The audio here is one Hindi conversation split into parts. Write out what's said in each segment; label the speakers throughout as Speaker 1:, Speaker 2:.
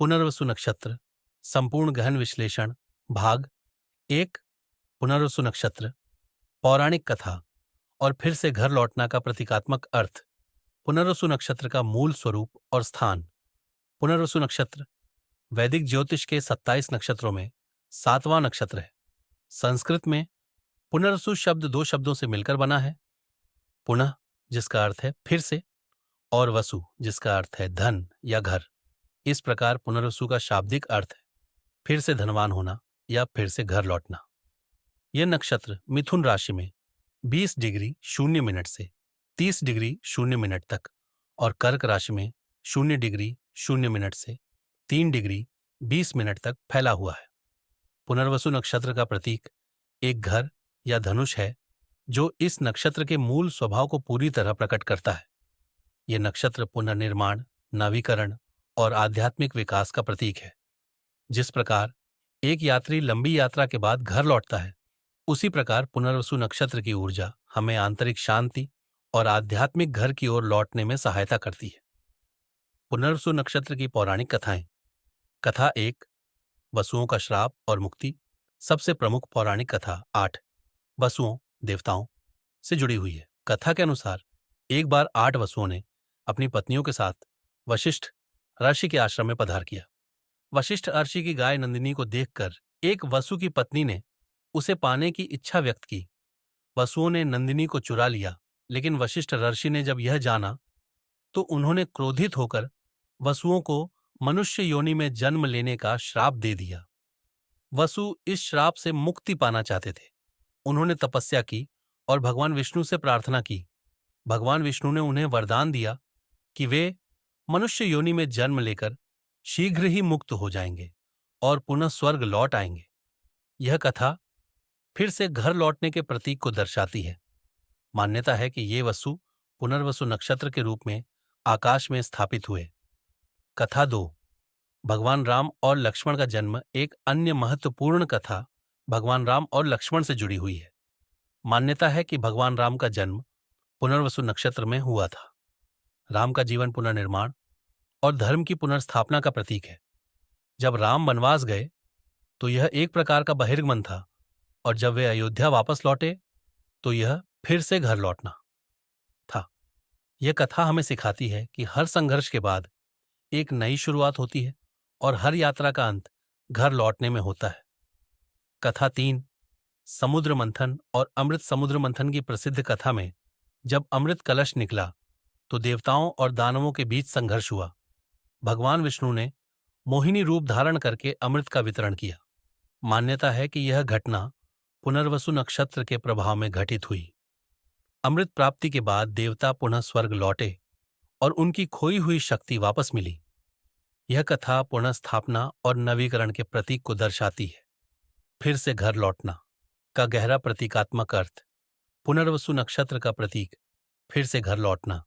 Speaker 1: पुनर्वसु नक्षत्र संपूर्ण गहन विश्लेषण भाग 1। पुनर्वसु नक्षत्र पौराणिक कथा और फिर से घर लौटना का प्रतीकात्मक अर्थ। पुनर्वसु नक्षत्र का मूल स्वरूप और स्थान। पुनर्वसु नक्षत्र वैदिक ज्योतिष के 27 नक्षत्रों में 7वां नक्षत्र है। संस्कृत में पुनर्वसु शब्द दो शब्दों से मिलकर बना है, पुनः जिसका अर्थ है फिर से और वसु जिसका अर्थ है धन या घर। इस प्रकार पुनर्वसु का शाब्दिक अर्थ है फिर से धनवान होना या फिर से घर लौटना। यह नक्षत्र मिथुन राशि में 20 डिग्री 0 मिनट से 30 डिग्री 0 मिनट तक और कर्क राशि में 0 डिग्री 0 मिनट से 3 डिग्री 20 मिनट तक फैला हुआ है। पुनर्वसु नक्षत्र का प्रतीक एक घर या धनुष है जो इस नक्षत्र के मूल स्वभाव को पूरी तरह प्रकट करता है। यह नक्षत्र पुनर्निर्माण, नवीकरण और आध्यात्मिक विकास का प्रतीक है। जिस प्रकार एक यात्री लंबी यात्रा के बाद घर लौटता है, उसी प्रकार पुनर्वसु नक्षत्र की ऊर्जा हमें आंतरिक शांति और आध्यात्मिक घर की ओर लौटने में सहायता करती है। पुनर्वसु नक्षत्र की पौराणिक कथाएं। कथा 1, वसुओं का श्राप और मुक्ति। सबसे प्रमुख पौराणिक कथा 8 वसुओं देवताओं से जुड़ी हुई है। कथा के अनुसार एक बार 8 वसुओं ने अपनी पत्नियों के साथ वशिष्ठ ऋषि के आश्रम में पधार किया। वशिष्ठ ऋषि की गाय नंदिनी को देखकर एक वसु की पत्नी ने उसे पाने की इच्छा व्यक्त की। वसुओं ने नंदिनी को चुरा लिया, लेकिन वशिष्ठ ऋषि ने जब यह जाना तो उन्होंने क्रोधित होकर वसुओं को मनुष्य योनि में जन्म लेने का श्राप दे दिया। वसु इस श्राप से मुक्ति पाना चाहते थे। उन्होंने तपस्या की और भगवान विष्णु से प्रार्थना की। भगवान विष्णु ने उन्हें वरदान दिया कि वे मनुष्य योनि में जन्म लेकर शीघ्र ही मुक्त हो जाएंगे और पुनः स्वर्ग लौट आएंगे। यह कथा फिर से घर लौटने के प्रतीक को दर्शाती है। मान्यता है कि ये वसु पुनर्वसु नक्षत्र के रूप में आकाश में स्थापित हुए। कथा 2, भगवान राम और लक्ष्मण का जन्म। एक अन्य महत्वपूर्ण कथा भगवान राम और लक्ष्मण से जुड़ी हुई है। मान्यता है कि भगवान राम का जन्म पुनर्वसु नक्षत्र में हुआ था। राम का जीवन पुनर्निर्माण और धर्म की पुनर्स्थापना का प्रतीक है। जब राम वनवास गए तो यह एक प्रकार का बहिर्गमन था, और जब वे अयोध्या वापस लौटे तो यह फिर से घर लौटना था। यह कथा हमें सिखाती है कि हर संघर्ष के बाद एक नई शुरुआत होती है और हर यात्रा का अंत घर लौटने में होता है। कथा 3, समुद्र मंथन और अमृत। समुद्र मंथन की प्रसिद्ध कथा में जब अमृत कलश निकला तो देवताओं और दानवों के बीच संघर्ष हुआ। भगवान विष्णु ने मोहिनी रूप धारण करके अमृत का वितरण किया। मान्यता है कि यह घटना पुनर्वसु नक्षत्र के प्रभाव में घटित हुई। अमृत प्राप्ति के बाद देवता पुनः स्वर्ग लौटे और उनकी खोई हुई शक्ति वापस मिली। यह कथा पुनर्स्थापना और नवीकरण के प्रतीक को दर्शाती है। फिर से घर लौटना का गहरा प्रतीकात्मक अर्थ। पुनर्वसु नक्षत्र का प्रतीक फिर से घर लौटना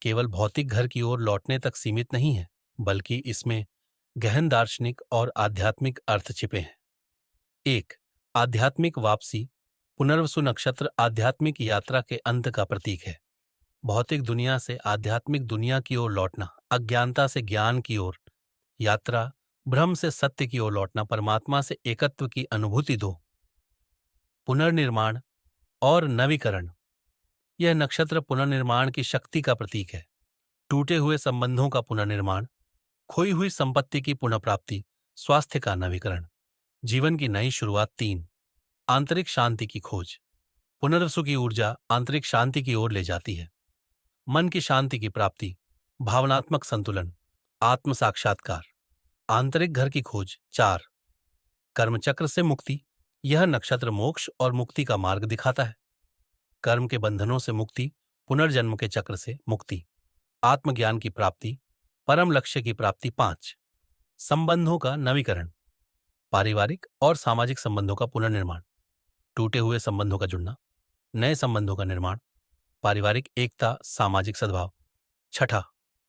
Speaker 1: केवल भौतिक घर की ओर लौटने तक सीमित नहीं है, बल्कि इसमें गहन दार्शनिक और आध्यात्मिक अर्थ छिपे हैं। 1, आध्यात्मिक वापसी। पुनर्वसु नक्षत्र आध्यात्मिक यात्रा के अंत का प्रतीक है। भौतिक दुनिया से आध्यात्मिक दुनिया की ओर लौटना, अज्ञानता से ज्ञान की ओर यात्रा, भ्रम से सत्य की ओर लौटना, परमात्मा से एकत्व की अनुभूति दो। पुनर्निर्माण और नवीकरण। यह नक्षत्र पुनर्निर्माण की शक्ति का प्रतीक है। टूटे हुए संबंधों का पुनर्निर्माण, खोई हुई संपत्ति की पुनः प्राप्ति, स्वास्थ्य का नवीकरण, जीवन की नई शुरुआत। 3, आंतरिक शांति की खोज। पुनर्वसु की ऊर्जा आंतरिक शांति की ओर ले जाती है। मन की शांति की प्राप्ति, भावनात्मक संतुलन, आत्म साक्षात्कार, आंतरिक घर की खोज। 4, कर्मचक्र से मुक्ति। यह नक्षत्र मोक्ष और मुक्ति का मार्ग दिखाता है। कर्म के बंधनों से मुक्ति, पुनर्जन्म के चक्र से मुक्ति, आत्मज्ञान की प्राप्ति, परम लक्ष्य की प्राप्ति। 5, संबंधों का नवीकरण। पारिवारिक और सामाजिक संबंधों का पुनर्निर्माण, टूटे हुए संबंधों का जुड़ना, नए संबंधों का निर्माण, पारिवारिक एकता, सामाजिक सद्भाव। 6,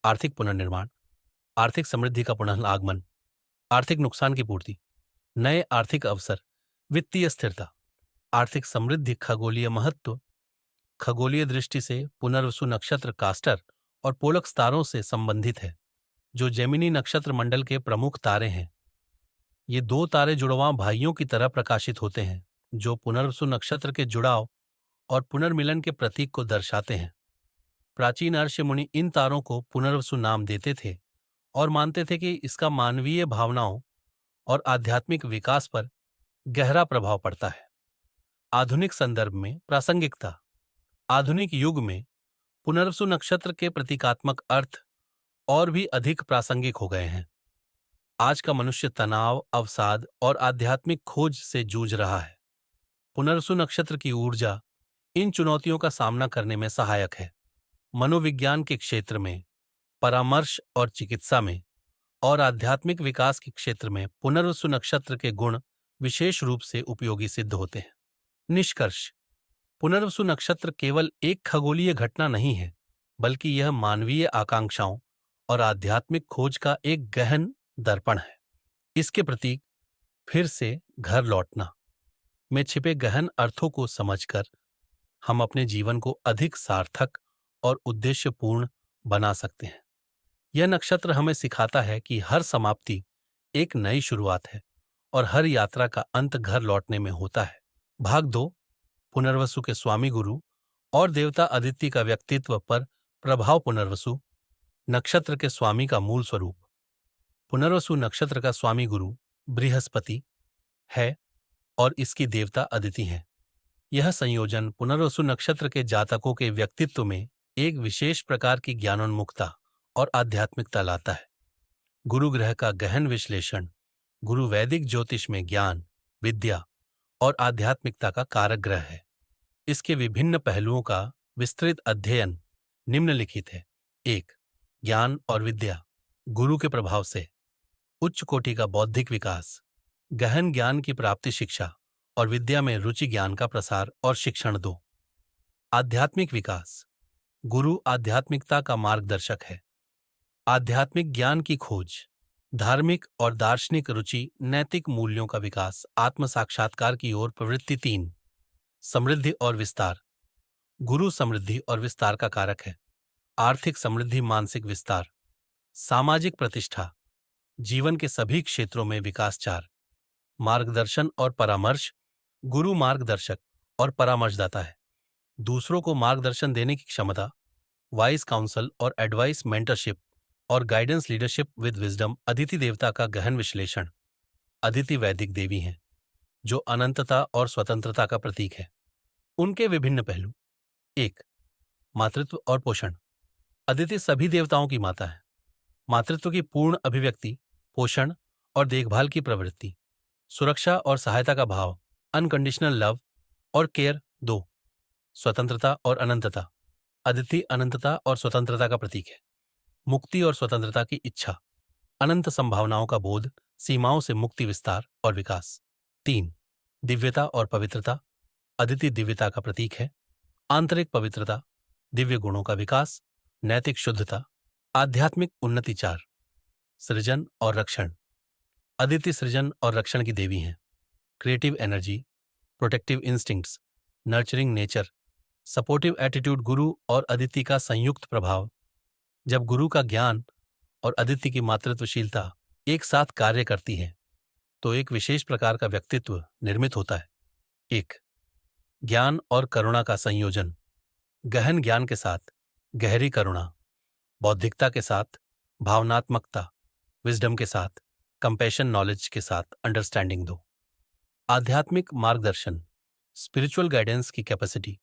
Speaker 1: आर्थिक पुनर्निर्माण, आर्थिक समृद्धि का पुनः आगमन, आर्थिक नुकसान की पूर्ति, नए आर्थिक अवसर, वित्तीय स्थिरता, आर्थिक समृद्धि। खगोलीय महत्व। खगोलीय दृष्टि से पुनर्वसु नक्षत्र कास्टर और पोलक तारों से संबंधित है। जो जेमिनी नक्षत्र मंडल के प्रमुख तारे हैं। ये दो तारे जुड़वां भाइयों की तरह प्रकाशित होते हैं, जो पुनर्वसु नक्षत्र के जुड़ाव और पुनर्मिलन के प्रतीक को दर्शाते हैं। प्राचीन ऋषि मुनि इन तारों को पुनर्वसु नाम देते थे और मानते थे कि इसका मानवीय भावनाओं और आध्यात्मिक विकास पर गहरा प्रभाव पड़ता है। आधुनिक संदर्भ में प्रासंगिकता। आधुनिक युग में पुनर्वसु नक्षत्र के प्रतीकात्मक अर्थ और भी अधिक प्रासंगिक हो गए हैं। आज का मनुष्य तनाव, अवसाद और आध्यात्मिक खोज से जूझ रहा है। पुनर्वसु नक्षत्र की ऊर्जा इन चुनौतियों का सामना करने में सहायक है। मनोविज्ञान के क्षेत्र में, परामर्श और चिकित्सा में और आध्यात्मिक विकास के क्षेत्र में पुनर्वसु नक्षत्र के गुण विशेष रूप से उपयोगी सिद्ध होते हैं। निष्कर्ष। पुनर्वसु नक्षत्र केवल एक खगोलीय घटना नहीं है, बल्कि यह मानवीय आकांक्षाओं और आध्यात्मिक खोज का एक गहन दर्पण है। इसके प्रतीक फिर से घर लौटना में छिपे गहन अर्थों को समझकर हम अपने जीवन को अधिक सार्थक और उद्देश्यपूर्ण बना सकते हैं। यह नक्षत्र हमें सिखाता है कि हर समाप्ति एक नई शुरुआत है और हर यात्रा का अंत घर लौटने में होता है। भाग 2। पुनर्वसु के स्वामी गुरु और देवता अदिति का व्यक्तित्व पर प्रभाव। पुनर्वसु नक्षत्र के स्वामी का मूल स्वरूप। पुनर्वसु नक्षत्र का स्वामी गुरु बृहस्पति है और इसकी देवता अदिति हैं। यह संयोजन पुनर्वसु नक्षत्र के जातकों के व्यक्तित्व में एक विशेष प्रकार की ज्ञानोन्मुखता और आध्यात्मिकता लाता है। गुरु ग्रह का गहन विश्लेषण गुरु वैदिक ज्योतिष में ज्ञान, विद्या और आध्यात्मिकता का कारक ग्रह है। इसके विभिन्न पहलुओं का विस्तृत अध्ययन निम्नलिखित है। 1. ज्ञान और विद्या। गुरु के प्रभाव से उच्च कोटि का बौद्धिक विकास, गहन ज्ञान की प्राप्ति, शिक्षा और विद्या में रुचि, ज्ञान का प्रसार और शिक्षण। 2. आध्यात्मिक विकास। गुरु आध्यात्मिकता का मार्गदर्शक है। आध्यात्मिक ज्ञान की खोज, धार्मिक और दार्शनिक रुचि, नैतिक मूल्यों का विकास, आत्म साक्षात्कार की ओर प्रवृत्ति। 3. समृद्धि और विस्तार। गुरु समृद्धि और विस्तार का कारक है। आर्थिक समृद्धि, मानसिक विस्तार, सामाजिक प्रतिष्ठा, जीवन के सभी क्षेत्रों में विकास। 4. मार्गदर्शन और परामर्श। गुरु मार्गदर्शक और परामर्शदाता है। दूसरों को मार्गदर्शन देने की क्षमता, वाइज काउंसल और एडवाइस, मेंटरशिप और guidance, leadership with wisdom. Aditi देवता का गहन विश्लेषण। अदिति वैदिक देवी हैं जो अनंतता और स्वतंत्रता का प्रतीक है। उनके विभिन्न पहलू। 1. मातृत्व और पोषण। अदिति सभी देवताओं की माता है। मातृत्व की पूर्ण अभिव्यक्ति, पोषण और देखभाल की प्रवृत्ति, सुरक्षा और सहायता का भाव, अनकंडीशनल लव और केयर। 2. स्वतंत्रता और अनंतता। अदिति अनंतता और स्वतंत्रता का प्रतीक है। मुक्ति और स्वतंत्रता की इच्छा, अनंत संभावनाओं का बोध, सीमाओं से मुक्ति, विस्तार और विकास। 3. दिव्यता और पवित्रता। अदिति दिव्यता का प्रतीक है। आंतरिक पवित्रता, दिव्य गुणों का विकास, नैतिक शुद्धता, आध्यात्मिक उन्नति। 4. सृजन और रक्षण। अदिति सृजन और रक्षण की देवी हैं। Creative energy, protective instincts, nurturing nature, supportive attitude. गुरु और अदिति का संयुक्त प्रभाव। जब गुरु का ज्ञान और अदिति की मातृत्वशीलता एक साथ कार्य करती है तो एक विशेष प्रकार का व्यक्तित्व निर्मित होता है। 1. ज्ञान और करुणा का संयोजन। गहन ज्ञान के साथ गहरी करुणा, बौद्धिकता के साथ भावनात्मकता, विजडम के साथ कंपैशन, नॉलेज के साथ अंडरस्टैंडिंग। 2. आध्यात्मिक मार्गदर्शन, स्पिरिचुअल गाइडेंस की capacity,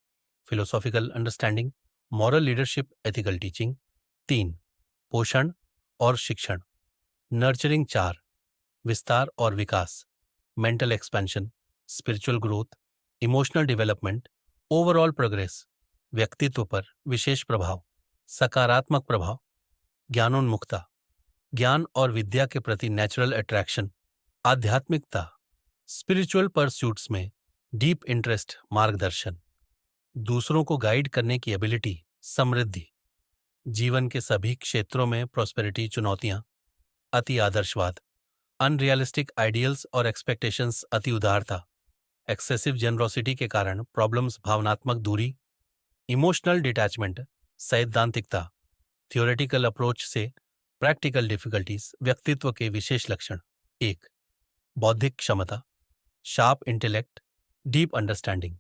Speaker 1: philosophical understanding, moral leadership, ethical teaching. 3. पोषण और शिक्षण, नर्चरिंग। 4. विस्तार और विकास, mental expansion, spiritual growth, emotional development, overall progress. व्यक्तित्व पर विशेष प्रभाव, सकारात्मक प्रभाव, ज्ञानोन्मुखता, ज्ञान और विद्या के प्रति नेचुरल अट्रैक्शन, आध्यात्मिकता, स्पिरिचुअल परस्यूट्स में डीप इंटरेस्ट, मार्गदर्शन, दूसरों को गाइड करने की एबिलिटी, समृद्धि, जीवन के सभी क्षेत्रों में प्रॉस्पेरिटी, चुनौतियां, अति आदर्शवाद, अनरियलिस्टिक आइडियल्स और एक्सपेक्टेशंस, अति उदारता, एक्सेसिव जेनरोसिटी के कारण प्रॉब्लम्स, भावनात्मक दूरी, इमोशनल डिटैचमेंट, सैद्धांतिकता, थियोरेटिकल अप्रोच से प्रैक्टिकल डिफिकल्टीज, व्यक्तित्व के विशेष लक्षण। एक, बौद्धिक क्षमता, sharp intellect, deep understanding,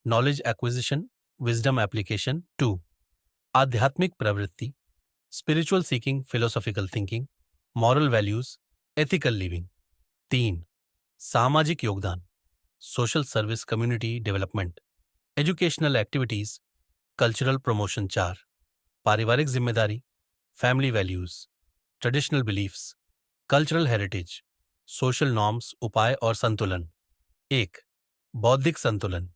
Speaker 1: knowledge acquisition, wisdom application. Two, आध्यात्मिक प्रवृत्ति, spiritual seeking, philosophical thinking, moral values, ethical living. तीन, सामाजिक योगदान, social service, community development, educational activities, cultural promotion. चार, पारिवारिक जिम्मेदारी, family values, traditional beliefs, cultural heritage, social norms, उपाय और संतुलन। एक, बौद्धिक संतुलन,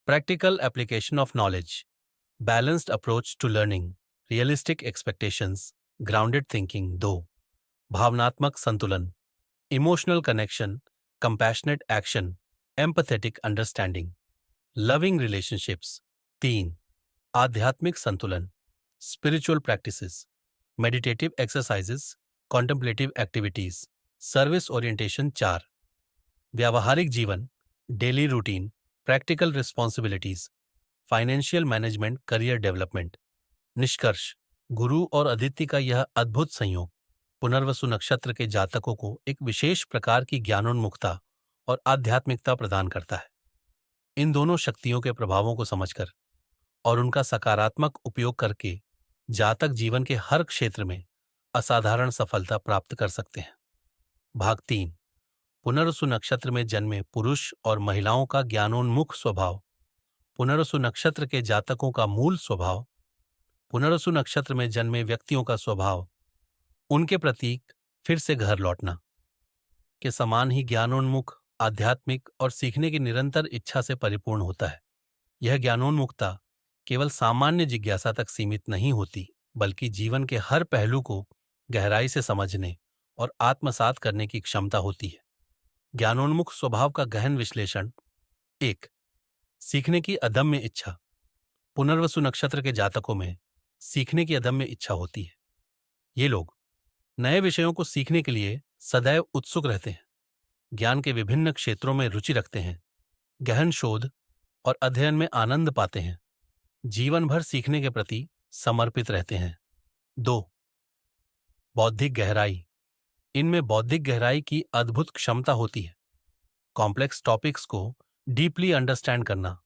Speaker 1: practical application of knowledge, balanced approach to learning, realistic expectations, grounded thinking. दो, भावनात्मक संतुलन, emotional connection, compassionate action, empathetic understanding, loving relationships. तीन, आध्यात्मिक संतुलन, spiritual practices, meditative exercises, contemplative activities, service orientation. चार, व्यावहारिक जीवन, daily routine, practical responsibilities, financial management, career development. निष्कर्ष, गुरु और अदिति का यह अद्भुत संयोग पुनर्वसु नक्षत्र के जातकों को एक विशेष प्रकार की ज्ञानोन्मुखता और आध्यात्मिकता प्रदान करता है। इन दोनों शक्तियों के प्रभावों को समझकर और उनका सकारात्मक उपयोग करके जातक जीवन के हर क्षेत्र में असाधारण सफलता प्राप्त कर सकते हैं। भाग तीन, पुनर्वसु नक्षत्र में जन्मे पुरुष और महिलाओं का ज्ञानोन्मुख स्वभाव, पुनर्वसु नक्षत्र के जातकों का मूल स्वभाव, पुनर्वसु नक्षत्र में जन्मे व्यक्तियों का स्वभाव, उनके प्रतीक फिर से घर लौटना के समान ही ज्ञानोन्मुख, आध्यात्मिक और सीखने की निरंतर इच्छा से परिपूर्ण होता है। यह ज्ञानोन्मुखता केवल सामान्य जिज्ञासा तक सीमित नहीं होती, बल्कि जीवन के हर पहलू को गहराई से समझने और आत्मसात करने की क्षमता होती है। ज्ञानोन्मुख स्वभाव का गहन विश्लेषण। एक, सीखने की अदम्य इच्छा, पुनर्वसु नक्षत्र के जातकों में सीखने की अदम्य इच्छा होती है। ये लोग नए विषयों को सीखने के लिए सदैव उत्सुक रहते हैं, ज्ञान के विभिन्न क्षेत्रों में रुचि रखते हैं, गहन शोध और अध्ययन में आनंद पाते हैं, जीवन भर सीखने के प्रति समर्पित रहते हैं। दो, बौद्धिक गहराई, इनमें बौद्धिक गहराई की अद्भुत क्षमता होती है। कॉम्प्लेक्स टॉपिक्स को डीपली अंडरस्टैंड करना,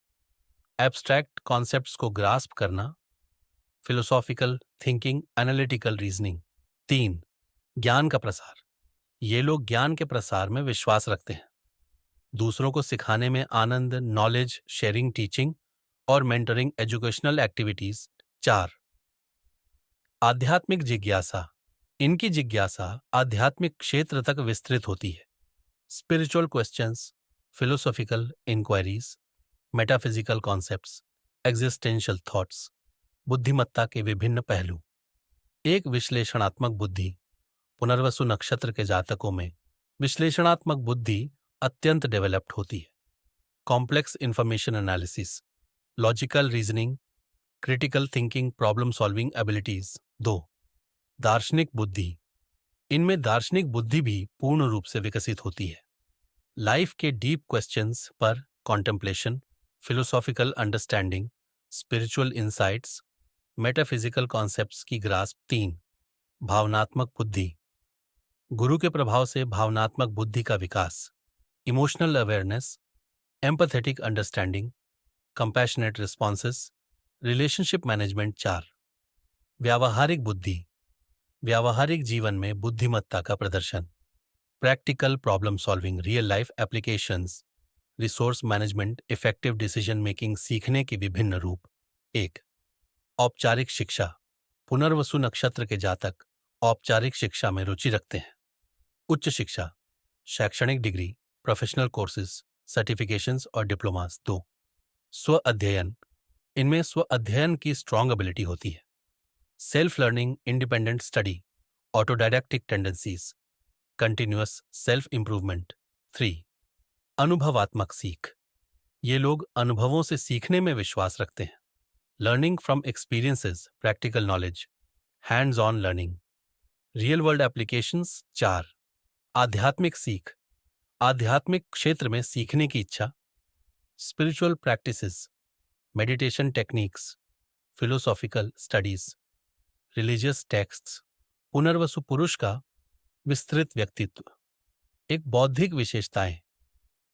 Speaker 1: एब्स्ट्रैक्ट कॉन्सेप्ट्स को ग्रास्प करना, फिलोसॉफिकल थिंकिंग, एनालिटिकल रीजनिंग। तीन, ज्ञान का प्रसार, ये लोग ज्ञान के प्रसार में विश्वास रखते हैं, दूसरों को सिखाने में आनंद, नॉलेज शेयरिंग, टीचिंग और मेंटरिंग, एजुकेशनल एक्टिविटीज। चार, आध्यात्मिक जिज्ञासा, इनकी जिज्ञासा आध्यात्मिक क्षेत्र तक विस्तृत होती है। Spiritual questions, philosophical inquiries, metaphysical concepts, existential thoughts, बुद्धिमत्ता के विभिन्न पहलू। एक, विश्लेषणात्मक बुद्धि, पुनर्वसु नक्षत्र के जातकों में विश्लेषणात्मक बुद्धि अत्यंत डेवलप्ड होती है। Complex information analysis, logical reasoning, critical thinking, problem solving abilities. दो, दार्शनिक बुद्धि, इनमें दार्शनिक बुद्धि भी पूर्ण रूप से विकसित होती है। लाइफ के डीप क्वेश्चंस पर contemplation, philosophical understanding, spiritual insights, metaphysical concepts की ग्रास्प। तीन, भावनात्मक बुद्धि, गुरु के प्रभाव से भावनात्मक बुद्धि का विकास, emotional awareness, empathetic understanding, compassionate responses, relationship management. चार, व्यावहारिक बुद्धि, व्यावहारिक जीवन में बुद्धिमत्ता का प्रदर्शन, practical problem solving, real life applications, resource management, effective decision making, सीखने के विभिन्न रूप। एक, औपचारिक शिक्षा, पुनर्वसु नक्षत्र के जातक औपचारिक शिक्षा में रुचि रखते हैं। उच्च शिक्षा, शैक्षणिक डिग्री, प्रोफेशनल कोर्सेज, सर्टिफिकेशंस और डिप्लोमास। दो, स्व अध्ययन, इनमें स्व अध्ययन की स्ट्रॉन्ग एबिलिटी होती है। Self learning, independent study, autodidactic tendencies, continuous self improvement. Three, अनुभवात्मक सीख, ये लोग अनुभवों से सीखने में विश्वास रखते हैं। Learning from experiences, practical knowledge, hands on learning, real world applications. चार, आध्यात्मिक सीख, आध्यात्मिक क्षेत्र में सीखने की इच्छा, spiritual practices, meditation techniques, philosophical studies, religious texts, Punarvasu पुरुष का विस्तृत व्यक्तित्व। एक बौद्धिक विशेषताएं,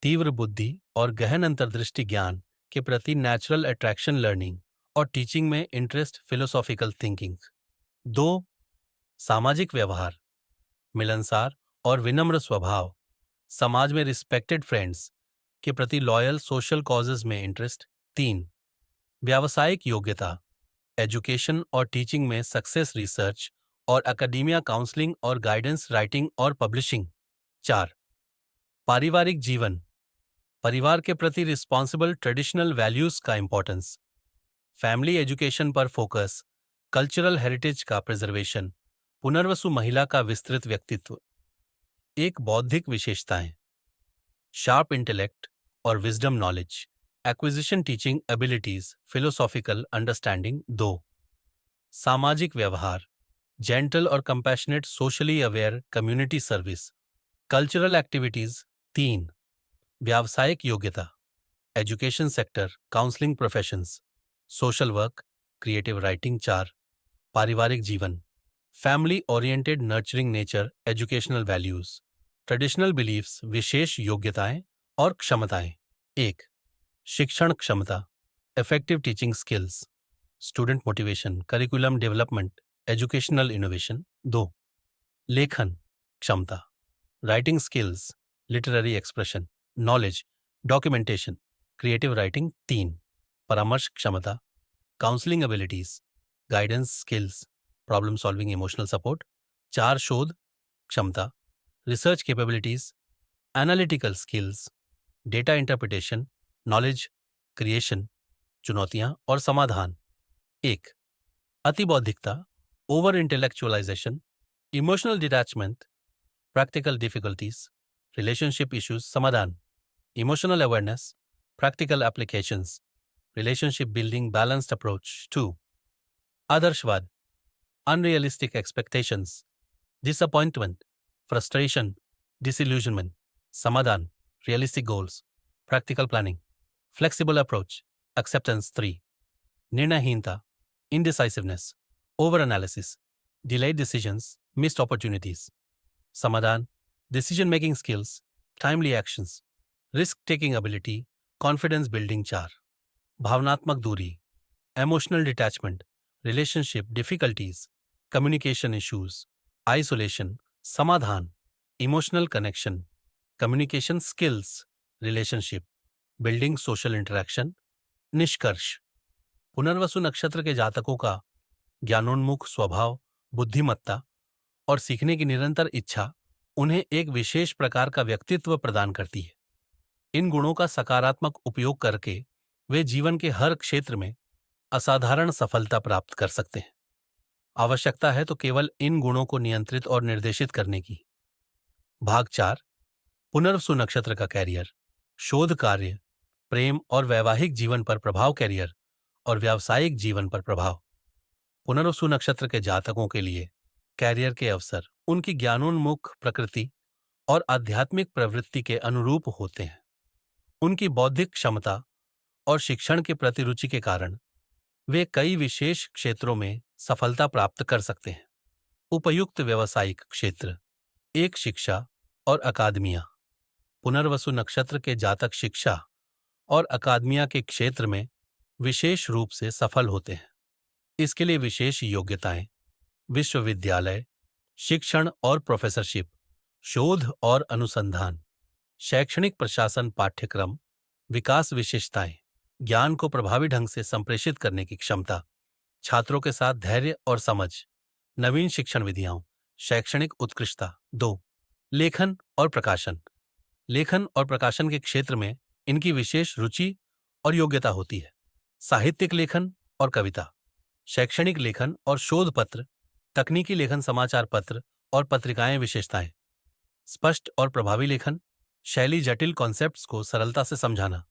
Speaker 1: तीव्र बुद्धि और गहन अंतर्दृष्टि, ज्ञान के प्रति नेचुरल अट्रैक्शन, लर्निंग और टीचिंग में इंटरेस्ट, फिलोसॉफिकल थिंकिंग। 2. सामाजिक व्यवहार, मिलनसार और विनम्र स्वभाव, समाज में रिस्पेक्टेड फ्रेंड्स के प्रति लॉयल, सोशल कॉजेज में इंटरेस्ट। 3. व्यावसायिक योग्यता, एजुकेशन और टीचिंग में सक्सेस, रिसर्च और एकेडेमिया, काउंसलिंग और गाइडेंस, राइटिंग और पब्लिशिंग। 4. पारिवारिक जीवन, परिवार के प्रति रिस्पॉन्सिबल, ट्रेडिशनल वैल्यूज का इंपॉर्टेंस, फैमिली एजुकेशन पर फोकस, कल्चरल हेरिटेज का प्रिजर्वेशन। पुनर्वसु महिला का विस्तृत व्यक्तित्व। एक बौद्धिक विशेषताएं, शार्प इंटेलेक्ट और wisdom knowledge, acquisition, teaching abilities, philosophical understanding. 2. सामाजिक व्यवहार, जेंटल और compassionate, socially aware, community service, cultural activities. 3. व्यावसायिक योग्यता, education sector, counselling professions, social work, creative writing. 4. पारिवारिक जीवन, family oriented, nurturing nature, educational values, traditional beliefs, विशेष योग्यताएं और क्षमताएं। 1. शिक्षण क्षमता, effective teaching skills, student motivation, curriculum development, educational innovation. 2. लेखन क्षमता, writing skills, literary expression, knowledge, documentation, creative writing. 3. परामर्श क्षमता, counselling abilities, guidance skills, problem solving, emotional support. 4. शोध क्षमता, research capabilities, analytical skills, data interpretation, knowledge creation, चुनौतियां और समाधान। 1. अतिबौद्धिकता, over intellectualisation, emotional detachment, practical difficulties, relationship issues, समाधान, emotional awareness, practical applications, relationship building, balanced approach. 2. आदर्शवाद, unrealistic expectations, disappointment, frustration, disillusionment, समाधान, realistic goals, practical planning, flexible approach, acceptance। 3. निर्णयहीनता, indecisiveness, overanalysis, delayed decisions, missed opportunities, समाधान, decision making skills, timely actions, risk taking ability, confidence building। 4. भावनात्मक दूरी, emotional detachment, relationship difficulties, communication issues, isolation, समाधान, emotional connection, communication skills, relationship, building social interaction। निष्कर्ष, पुनर्वसु नक्षत्र के जातकों का ज्ञानोन्मुख स्वभाव, बुद्धिमत्ता और सीखने की निरंतर इच्छा उन्हें एक विशेष प्रकार का व्यक्तित्व प्रदान करती है। इन गुणों का सकारात्मक उपयोग करके वे जीवन के हर क्षेत्र में असाधारण सफलता प्राप्त कर सकते हैं। आवश्यकता है तो केवल इन गुणों को नियंत्रित और निर्देशित करने की। भाग 4, पुनर्वसु नक्षत्र का कैरियर, शोध कार्य, प्रेम और वैवाहिक जीवन पर प्रभाव, कैरियर और व्यावसायिक जीवन पर प्रभाव। पुनर्वसु नक्षत्र के जातकों के लिए कैरियर के अवसर उनकी ज्ञानोन्मुख प्रकृति और आध्यात्मिक प्रवृत्ति के अनुरूप होते हैं। उनकी बौद्धिक क्षमता और शिक्षण के प्रति रुचि के कारण वे कई विशेष क्षेत्रों में सफलता प्राप्त कर सकते हैं। उपयुक्त व्यावसायिक क्षेत्र, एक शिक्षा और अकादमिया। पुनर्वसु नक्षत्र के जातक शिक्षा और अकादमिया के क्षेत्र में विशेष रूप से सफल होते हैं। इसके लिए विशेष योग्यताएं, विश्वविद्यालय, शिक्षण और प्रोफेसरशिप, शोध और अनुसंधान, शैक्षणिक प्रशासन पाठ्यक्रम, विकास विशेषताएं, ज्ञान को प्रभावी ढंग से संप्रेषित करने की क्षमता, छात्रों के साथ धैर्य और समझ, नवीन शिक्षण विधियां, शैक्षणिक उत्कृष्टता। 2. लेखन और प्रकाशन। लेखन और प्रकाशन के क्षेत्र में इनकी विशेष रुचि और योग्यता होती है। साहित्यिक लेखन और कविता, शैक्षणिक लेखन और शोध पत्र, तकनीकी लेखन, समाचार पत्र और पत्रिकाएं, विशेषताएं, स्पष्ट और प्रभावी लेखन, शैली, जटिल कॉन्सेप्ट्स को सरलता से समझाना,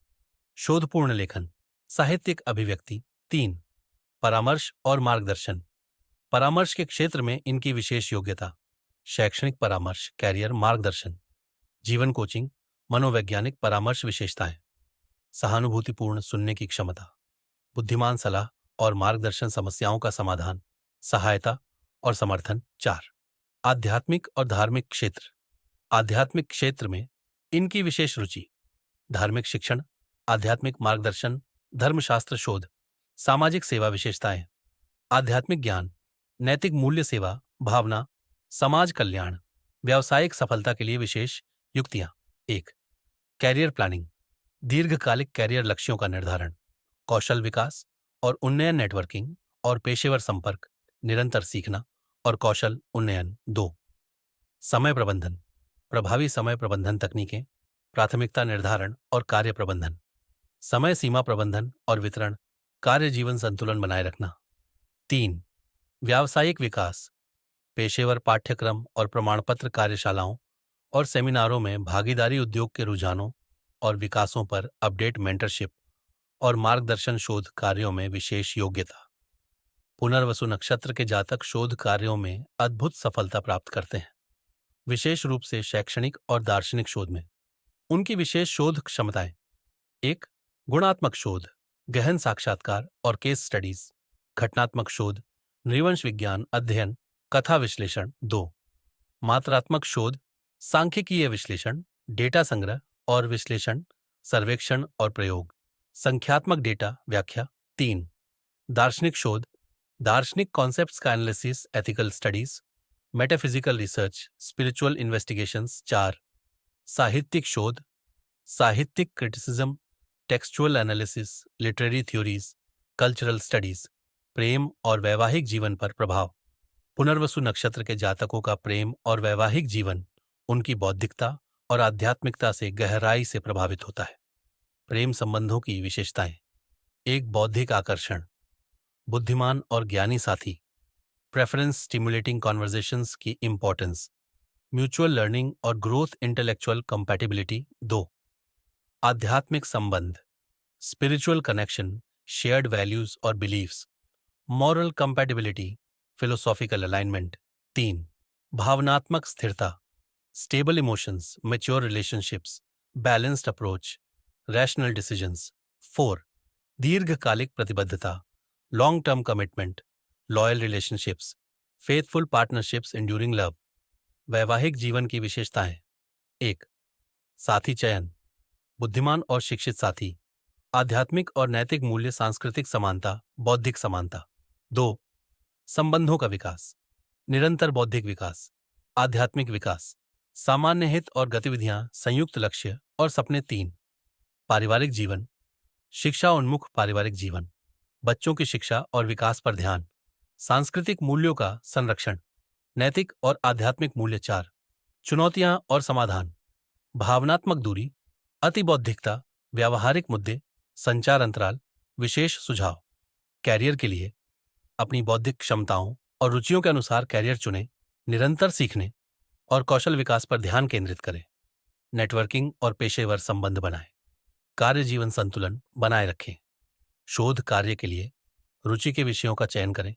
Speaker 1: शोधपूर्ण लेखन, साहित्यिक अभिव्यक्ति। 3. परामर्श और मार्गदर्शन। परामर्श के क्षेत्र में इनकी विशेष योग्यता, शैक्षणिक परामर्श, कैरियर मार्गदर्शन, जीवन कोचिंग, मनोवैज्ञानिक परामर्श, विशेषताएं, सहानुभूतिपूर्ण सुनने की क्षमता, बुद्धिमान सलाह और मार्गदर्शन, समस्याओं का समाधान, सहायता और समर्थन। 4. आध्यात्मिक और धार्मिक क्षेत्र। आध्यात्मिक क्षेत्र में इनकी विशेष रुचि। धार्मिक शिक्षण, आध्यात्मिक मार्गदर्शन, धर्मशास्त्र शोध, सामाजिक सेवा विशेषताएं। आध्यात्मिक ज्ञान, नैतिक मूल्य सेवा, भावना, समाज कल्याण, व्यावसायिक सफलता के लिए विशेष युक्तियां। एक, कैरियर प्लानिंग, दीर्घकालिक कैरियर लक्ष्यों का निर्धारण, कौशल विकास और उन्नयन, नेटवर्किंग और पेशेवर संपर्क, निरंतर सीखना और कौशल उन्नयन। दो, समय प्रबंधन, प्रभावी समय प्रबंधन तकनीकें, प्राथमिकता निर्धारण और कार्य प्रबंधन, समय सीमा प्रबंधन और वितरण, कार्य जीवन संतुलन बनाए रखना। तीन, व्यावसायिक विकास, पेशेवर पाठ्यक्रम और प्रमाणपत्र कार्यशालाओं और सेमिनारों में भागीदारी, उद्योग के रुझानों और विकासों पर अपडेट, मेंटरशिप और मार्गदर्शन, शोध कार्यों में विशेष योग्यता। पुनर्वसु नक्षत्र के जातक शोध कार्यों में अद्भुत सफलता प्राप्त करते हैं, विशेष रूप से शैक्षणिक और दार्शनिक शोध में। उनकी विशेष शोध क्षमताएं। एक, गुणात्मक शोध, गहन साक्षात्कार और केस स्टडीज, घटनात्मक शोध, नृवंश विज्ञान अध्ययन, कथा विश्लेषण। दो, मात्रात्मक शोध, सांख्यिकीय विश्लेषण, डेटा संग्रह और विश्लेषण, सर्वेक्षण और प्रयोग, संख्यात्मक डेटा व्याख्या। तीन, दार्शनिक शोध, दार्शनिक कॉन्सेप्ट्स का analysis, ethical studies, metaphysical research, spiritual investigations. चार, साहित्यिक शोध, साहित्यिक criticism, textual analysis, literary theories, cultural studies, प्रेम और वैवाहिक जीवन पर प्रभाव। पुनर्वसु नक्षत्र के जातकों का प्रेम और वैवाहिक जीवन उनकी बौद्धिकता और आध्यात्मिकता से गहराई से प्रभावित होता है। प्रेम संबंधों की विशेषताएं। एक, बौद्धिक आकर्षण, बुद्धिमान और ज्ञानी साथी, प्रेफरेंस स्टिमुलेटिंग कॉन्वर्जेशंस की इंपॉर्टेंस, म्यूचुअल लर्निंग और ग्रोथ, इंटेलेक्चुअल कंपैटिबिलिटी। दो, आध्यात्मिक संबंध, स्पिरिचुअल कनेक्शन, शेयर्ड वैल्यूज और believes, moral compatibility, philosophical alignment. तीन, भावनात्मक स्थिरता, stable emotions, mature relationships, balanced approach, rational decisions. Four, दीर्घकालिक प्रतिबद्धता, long term commitment, loyal relationships, faithful partnerships, enduring love. वैवाहिक जीवन की विशेषताएं। एक, साथी चयन, बुद्धिमान और शिक्षित साथी, आध्यात्मिक और नैतिक मूल्य, सांस्कृतिक समानता, बौद्धिक समानता। दो, संबंधों का विकास, निरंतर बौद्धिक विकास, आध्यात्मिक विकास, सामान्य हित और गतिविधियां, संयुक्त लक्ष्य और सपने। तीन, पारिवारिक जीवन, शिक्षा उन्मुख पारिवारिक जीवन, बच्चों की शिक्षा और विकास पर ध्यान, सांस्कृतिक मूल्यों का संरक्षण, नैतिक और आध्यात्मिक मूल्य। चार, चुनौतियां और समाधान, भावनात्मक दूरी, अति बौद्धिकता, व्यावहारिक मुद्दे, संचार अंतराल, विशेष सुझाव। कैरियर के लिए अपनी बौद्धिक क्षमताओं और रुचियों के अनुसार कैरियर चुनें, निरंतर सीखने और कौशल विकास पर ध्यान केंद्रित करें, नेटवर्किंग और पेशेवर संबंध बनाएं, कार्य जीवन संतुलन बनाए रखें। शोध कार्य के लिए रुचि के विषयों का चयन करें,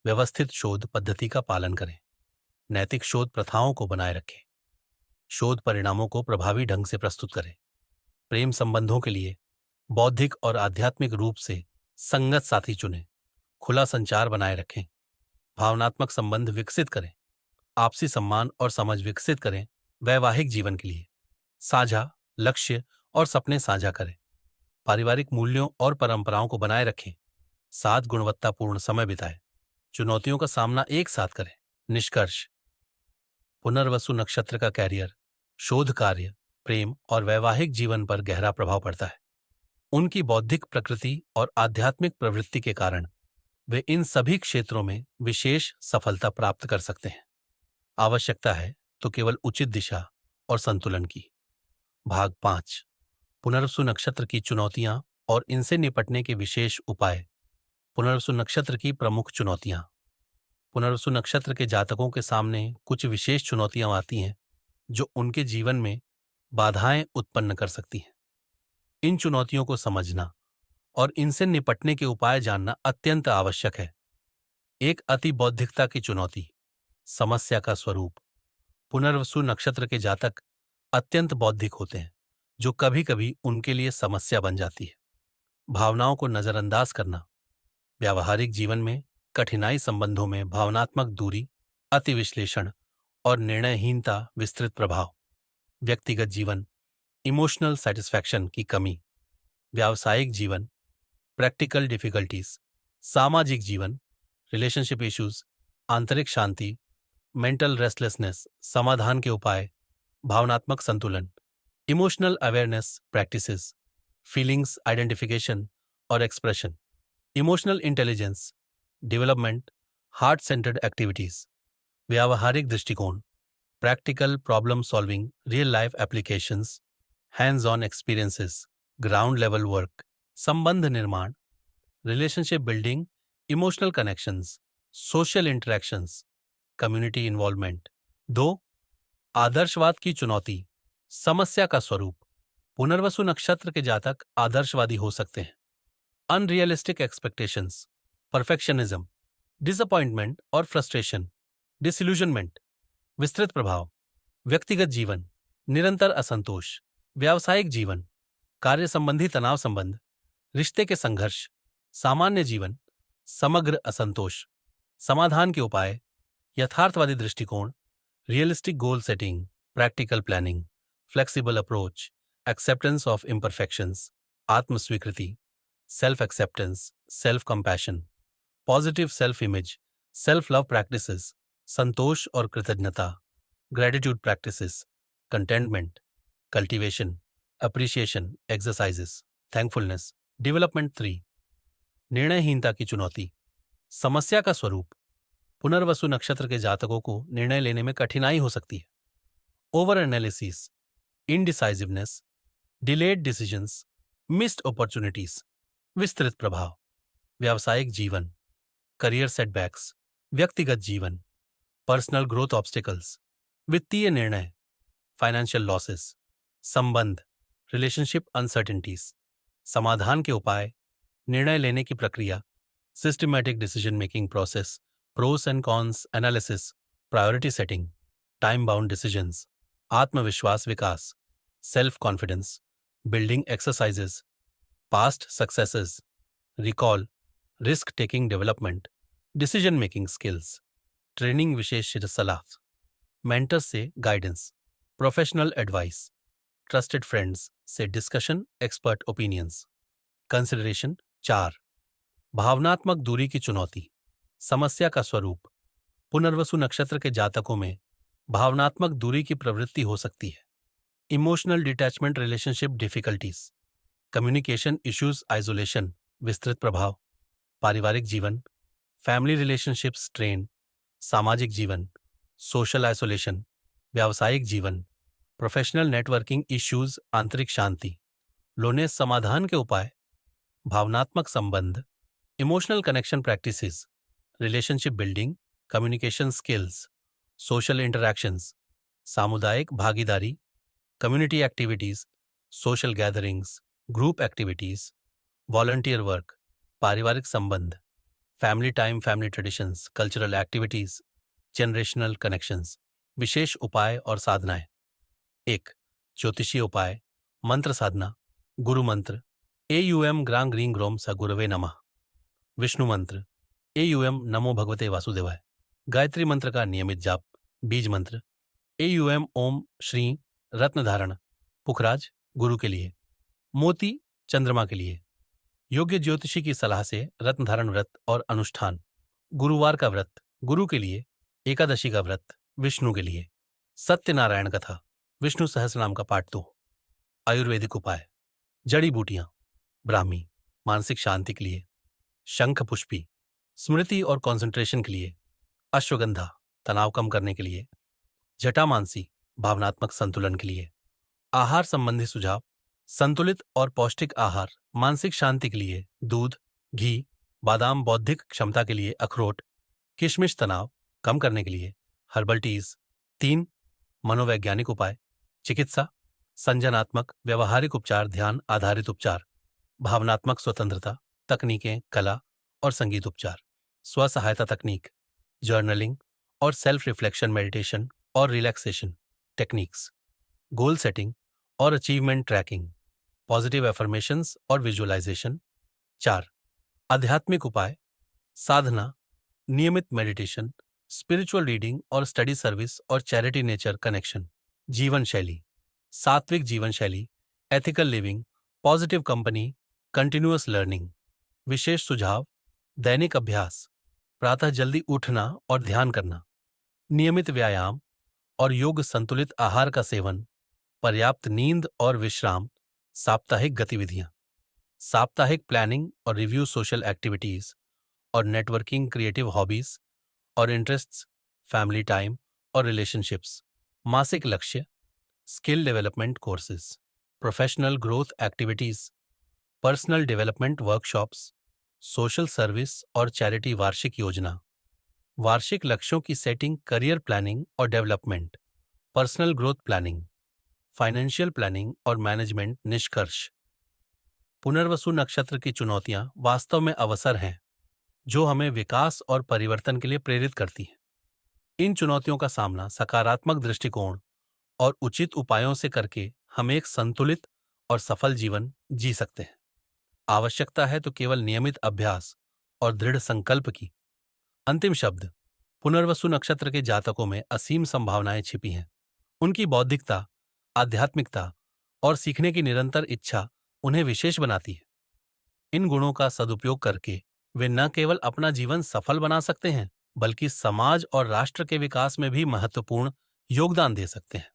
Speaker 1: व्यवस्थित शोध पद्धति का पालन करें, नैतिक शोध प्रथाओं को बनाए रखें, शोध परिणामों को प्रभावी ढंग से प्रस्तुत करें। प्रेम संबंधों के लिए बौद्धिक और आध्यात्मिक रूप से संगत साथी चुनें, खुला संचार बनाए रखें, भावनात्मक संबंध विकसित करें, आपसी सम्मान और समझ विकसित करें। वैवाहिक जीवन के लिए साझा लक्ष्य और सपने साझा करें, पारिवारिक मूल्यों और परंपराओं को बनाए रखें, साथ गुणवत्तापूर्ण समय बिताएं, चुनौतियों का सामना एक साथ करें। निष्कर्ष, पुनर्वसु नक्षत्र का कैरियर, शोध कार्य, प्रेम और वैवाहिक जीवन पर गहरा प्रभाव पड़ता है। उनकी बौद्धिक प्रकृति और आध्यात्मिक प्रवृत्ति के कारण वे इन सभी क्षेत्रों में विशेष सफलता प्राप्त कर सकते हैं। आवश्यकता है तो केवल उचित दिशा और संतुलन की। भाग 5, पुनर्वसु नक्षत्र की चुनौतियां और इनसे निपटने के विशेष उपाय। पुनर्वसु नक्षत्र की प्रमुख चुनौतियां। पुनर्वसु नक्षत्र के जातकों के सामने कुछ विशेष चुनौतियां आती हैं जो उनके जीवन में बाधाएं उत्पन्न कर सकती हैं। इन चुनौतियों को समझना और इनसे निपटने के उपाय जानना अत्यंत आवश्यक है। एक, अति बौद्धिकता की चुनौती, समस्या का स्वरूप। पुनर्वसु नक्षत्र के जातक अत्यंत बौद्धिक होते हैं, जो कभी कभी उनके लिए समस्या बन जाती है। भावनाओं को नजरअंदाज करना, व्यावहारिक जीवन में कठिनाई, संबंधों में भावनात्मक दूरी, अति विश्लेषण और निर्णयहीनता विस्तृत प्रभाव, व्यक्तिगत जीवन, इमोशनल सेटिस्फैक्शन की कमी, व्यावसायिक जीवन, प्रैक्टिकल डिफिकल्टीज, सामाजिक जीवन, रिलेशनशिप इश्यूज, आंतरिक शांति, मेंटल रेस्टलेसनेस, समाधान के उपाय, भावनात्मक संतुलन, emotional awareness practices, feelings identification और expression, emotional intelligence development, heart centred activities, व्यावहारिक दृष्टिकोण, practical problem solving, real life applications, hands on experiences, ground level work, संबंध निर्माण, relationship building, emotional connections, social interactions, community involvement. 2. आदर्शवाद की चुनौती, समस्या का स्वरूप, पुनर्वसु नक्षत्र के जातक आदर्शवादी हो सकते हैं। अनरियलिस्टिक एक्सपेक्टेशंस, परफेक्शनिज्म, डिसअपॉइंटमेंट और फ्रस्ट्रेशन, डिसइल्यूजनमेंट, विस्तृत प्रभाव, व्यक्तिगत जीवन, निरंतर असंतोष, व्यावसायिक जीवन, कार्य संबंधी तनाव संबंध, रिश्ते के संघर्ष, सामान्य जीवन, समग्र असंतोष, समाधान के उपाय, यथार्थवादी दृष्टिकोण, realistic goal setting, practical planning, flexible approach, acceptance of imperfections, आत्मस्वीकृति, self acceptance, self compassion, positive self image, self love practices, संतोष और कृतज्ञता, gratitude practices, contentment, cultivation, appreciation exercises, thankfulness, development 3. निर्णयहीनता की चुनौती, समस्या का स्वरूप, पुनर्वसु नक्षत्र के जातकों को निर्णय लेने में कठिनाई हो सकती है। Over analysis, indecisiveness, delayed decisions, missed opportunities, विस्तृत प्रभाव, व्यावसायिक जीवन, करियर सेटबैक्स, व्यक्तिगत जीवन, पर्सनल ग्रोथ ऑब्स्टिकल्स, वित्तीय निर्णय, फाइनेंशियल लॉसेस, संबंध, रिलेशनशिप अनसर्टेनिटीज, समाधान के उपाय, निर्णय लेने की प्रक्रिया, systematic decision making process, pros and cons analysis, priority setting, time bound decisions, आत्मविश्वास विकास, self confidence, building exercises, past successes, recall, risk taking development, decision making skills, training विशेष सलाह, मेंटर्स से guidance, professional advice, trusted friends से डिस्कशन, एक्सपर्ट ओपिनियंस। कंसिडरेशन 4. भावनात्मक दूरी की चुनौती, समस्या का स्वरूप, पुनर्वसु नक्षत्र के जातकों में भावनात्मक दूरी की प्रवृत्ति हो सकती है। Emotional detachment, relationship difficulties, communication issues, isolation, विस्तृत प्रभाव, पारिवारिक जीवन, फैमिली रिलेशनशिप स्ट्रेन, सामाजिक जीवन, सोशल आइसोलेशन, व्यावसायिक जीवन, प्रोफेशनल नेटवर्किंग इश्यूज, आंतरिक शांति, लोनेस, समाधान के उपाय, भावनात्मक संबंध, emotional connection practices, relationship building, communication skills, social interactions, सामुदायिक भागीदारी, community activities, social gatherings, group activities, volunteer work, पारिवारिक संबंध, family time, family traditions, cultural activities, generational connections, विशेष उपाय और साधनाएं। 1. ज्योतिषीय उपाय, मंत्र साधना, गुरु मंत्र, एयूएम ग्रांग ग्रीं ग्रोम स गुरवे नमः, विष्णु मंत्र, एयूएम नमो भगवते वासुदेवाय, गायत्री मंत्र का नियमित जाप, बीज मंत्र, एयूएम ओम श्री रत्न धारण, पुखराज गुरु के लिए, मोती चंद्रमा के लिए। योग्य ज्योतिषी की सलाह से रत्न धारण व्रत और अनुष्ठान, गुरुवार का व्रत गुरु के लिए, एकादशी का व्रत विष्णु के लिए, सत्यनारायण कथा, विष्णु सहस्रनाम का पाठ 2। आयुर्वेदिक उपाय, जड़ी बूटियां, ब्राह्मी, मानसिक शांति के लिए, शंख पुष्पी, स्मृति और कंसंट्रेशन के लिए, अश्वगंधा, तनाव कम करने के लिए, जटामांसी, भावनात्मक संतुलन के लिए। आहार संबंधी सुझाव, संतुलित और पौष्टिक आहार, मानसिक शांति के लिए दूध, घी, बादाम, बौद्धिक क्षमता के लिए अखरोट, किशमिश, तनाव कम करने के लिए हर्बल टीज। 3. मनोवैज्ञानिक उपाय, चिकित्सा, संजनात्मक, व्यवहारिक उपचार, ध्यान आधारित उपचार, भावनात्मक स्वतंत्रता, तकनीकें, कला और संगीत उपचार, स्व सहायता तकनीक, जर्नलिंग और सेल्फ रिफ्लेक्शन, मेडिटेशन और रिलैक्सेशन टेक्निक्स, गोल सेटिंग और अचीवमेंट ट्रैकिंग, पॉजिटिव एफर्मेशंस और विजुअलाइजेशन। 4. आध्यात्मिक उपाय, साधना, नियमित मेडिटेशन, स्पिरिचुअल रीडिंग और स्टडी सर्विस और चैरिटी नेचर कनेक्शन। जीवन शैली, सात्विक जीवन शैली, ethical living, positive company, continuous learning. विशेष सुझाव: दैनिक अभ्यास, प्रातः जल्दी उठना और ध्यान करना, नियमित व्यायाम और योग, संतुलित आहार का सेवन, पर्याप्त नींद और विश्राम, साप्ताहिक गतिविधियां, साप्ताहिक प्लानिंग और रिव्यू, सोशल एक्टिविटीज और नेटवर्किंग, क्रिएटिव हॉबीज और इंटरेस्ट्स, फैमिली टाइम और रिलेशनशिप्स। मासिक लक्ष्य, skill development courses, professional growth activities, personal development workshops, social service और चैरिटी। वार्षिक योजना, वार्षिक लक्ष्यों की सेटिंग, करियर प्लानिंग और development, personal growth planning, financial planning और मैनेजमेंट। निष्कर्ष: पुनर्वसु नक्षत्र की चुनौतियां वास्तव में अवसर हैं जो हमें विकास और परिवर्तन के लिए प्रेरित करती हैं। इन चुनौतियों का सामना सकारात्मक दृष्टिकोण और उचित उपायों से करके हम एक संतुलित और सफल जीवन जी सकते हैं। आवश्यकता है तो केवल नियमित अभ्यास और दृढ़ संकल्प की। अंतिम शब्द: पुनर्वसु नक्षत्र के जातकों में असीम संभावनाएं छिपी हैं। उनकी बौद्धिकता, आध्यात्मिकता और सीखने की निरंतर इच्छा उन्हें विशेष बनाती है। इन गुणों का सदुपयोग करके वे न केवल अपना जीवन सफल बना सकते हैं, बल्कि समाज और राष्ट्र के विकास में भी महत्वपूर्ण योगदान दे सकते हैं।